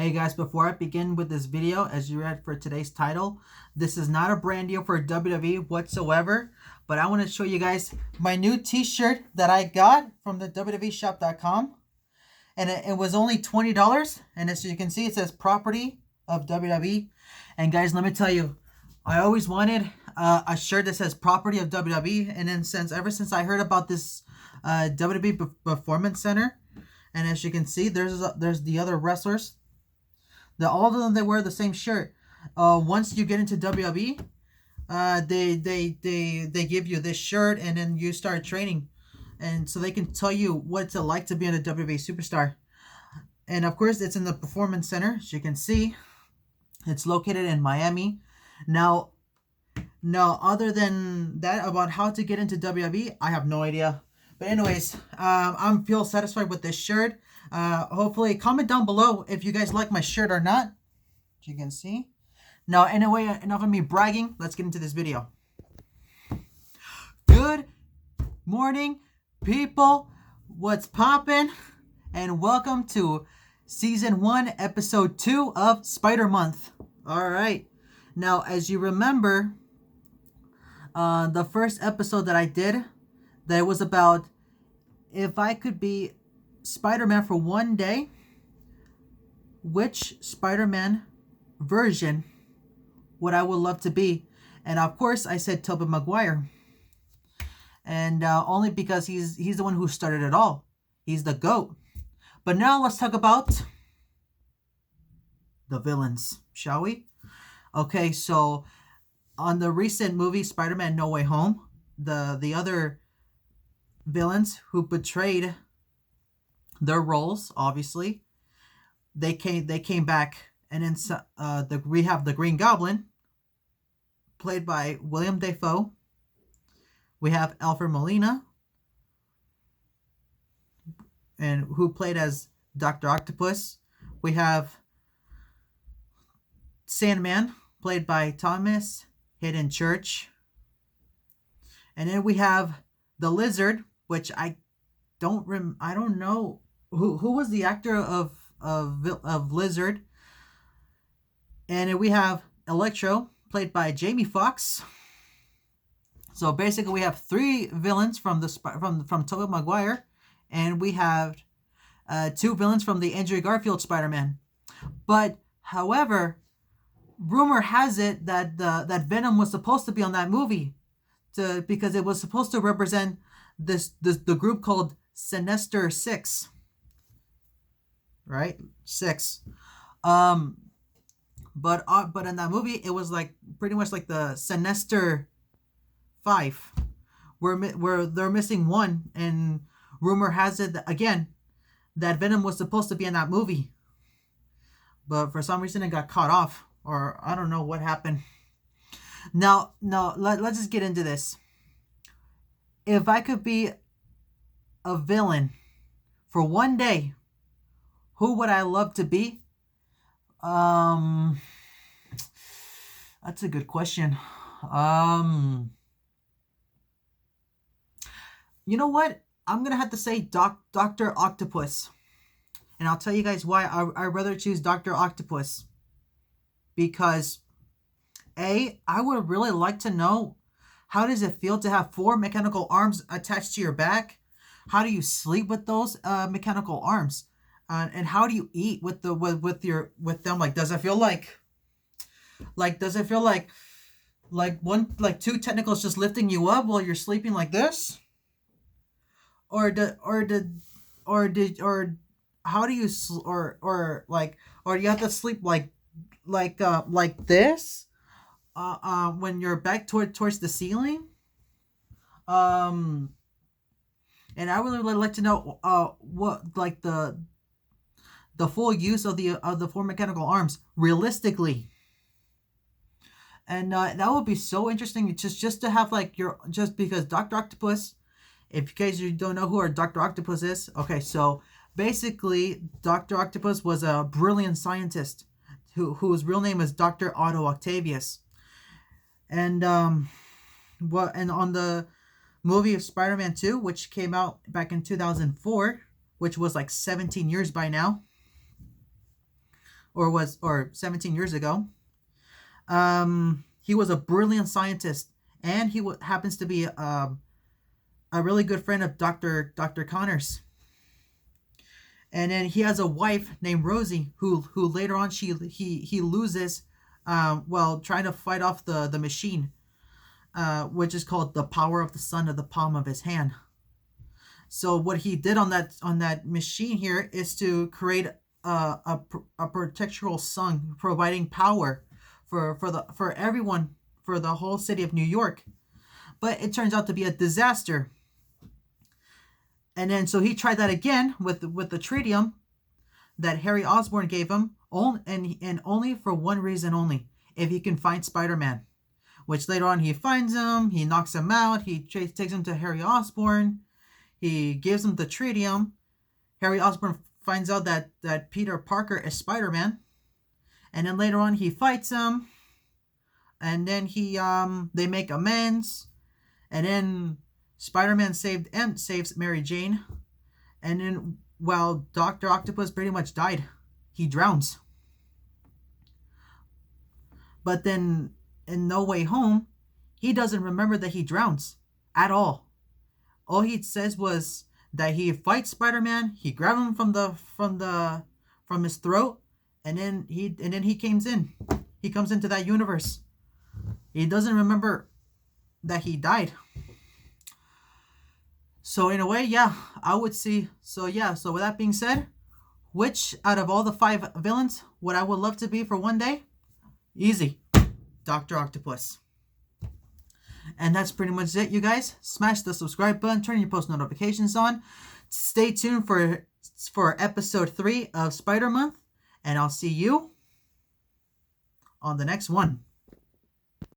Hey guys, before I begin with this video, as you read for today's title, this is not a brand deal for WWE whatsoever, but I want to show you guys my new t-shirt that I got from the WWEshop.com, and it was only $20, and as you can see, it says property of WWE, and guys, let me tell you, I always wanted a shirt that says property of WWE, and then ever since I heard about this WWE Performance Center, and as you can see, there's the other wrestlers. All of them, they wear the same shirt. Once you get into WWE, they give you this shirt, and then you start training, and so they can tell you what it's like to be a WWE superstar. And of course, it's in the Performance Center, as you can see. It's located in Miami. Now, other than that, about how to get into WWE, I have no idea. But anyways, I'm feel satisfied with this shirt. Hopefully, comment down below if you guys like my shirt or not. As you can see. Now, anyway, enough of me bragging. Let's get into this video. Good morning, people. What's poppin'? And welcome to Season 1, Episode 2 of Spidermonth. Alright. Now, as you remember, the first episode that I did, that was about if I could be Spider-Man for one day, which Spider-Man version would I love to be? And of course, I said Tobey Maguire, and only because he's the one who started it all. He's the GOAT. But now let's talk about the villains, shall we? Okay, so on the recent movie Spider-Man No Way Home, the other villains who betrayed their roles, obviously, they came back, and then we have the Green Goblin, played by William Dafoe. We have Alfred Molina, and who played as Dr. Octopus. We have Sandman, played by Thomas Hayden Church, and then we have the Lizard, which I don't know who was the actor of Lizard. And then we have Electro, played by Jamie Foxx. So basically, we have three villains from Tobey Maguire, and we have two villains from the Andrew Garfield Spider-Man. But however, rumor has it that that Venom was supposed to be on that movie, because it was supposed to represent the group called Sinister Six, right? Six. But in that movie, it was like pretty much like the Sinister Five, where they're missing one, and rumor has it that, again, that Venom was supposed to be in that movie, but for some reason it got cut off, or I don't know what happened. Now, let's just get into this. If I could be a villain for one day, who would I love to be? That's a good question. You know what? I'm gonna have to say Dr. Octopus, and I'll tell you guys why I'd rather choose Dr. Octopus. Because I would really like to know, how does it feel to have four mechanical arms attached to your back? How do you sleep with those mechanical arms? And how do you eat with them? Like, does it feel like two tentacles just lifting you up while you're sleeping like this? Or how do you or you have to sleep like this when you're back towards the ceiling? And I would really like to know what, like, the full use of the four mechanical arms realistically. And that would be so interesting, just to have, like, just because Dr. Octopus, if you guys don't know who Dr. Octopus is, okay, so basically Dr. Octopus was a brilliant scientist whose real name is Dr. Otto Octavius. And on the movie of Spider-Man 2, which came out back in 2004, which was like 17 years by now, or 17 years ago. He was a brilliant scientist, and he happens to be a really good friend of Dr. Connors. And then he has a wife named Rosie, who later on he loses, while trying to fight off the machine, which is called the power of the sun of the palm of his hand. So what he did on that machine here is to create a protectoral sun, providing power for everyone, for the whole city of New York. But it turns out to be a disaster. And then so he tried that again with the tritium that Harry Osborn gave him, and only for one reason only: if he can find Spider-Man. Which later on he finds him, he knocks him out, he takes him to Harry Osborn, he gives him the tritium. Harry Osborn finds out that Peter Parker is Spider-Man, and then later on he fights him, and then they make amends, and then Spider-Man saves Mary Jane, and then while Dr. Octopus pretty much died, he drowns. But then in No Way Home, he doesn't remember that he drowns at all. All he says was that he fights Spider-Man, he grabs him from his throat, and then he comes in. He comes into that universe. He doesn't remember that he died. So in a way, yeah, I would see. So yeah, so with that being said, which out of all the 5 villains would I love to be for one day? Easy. Dr. Octopus. And that's pretty much it, you guys. Smash the subscribe button, turn your post notifications on. Stay tuned for episode 3 of Spider-Month, and I'll see you on the next one.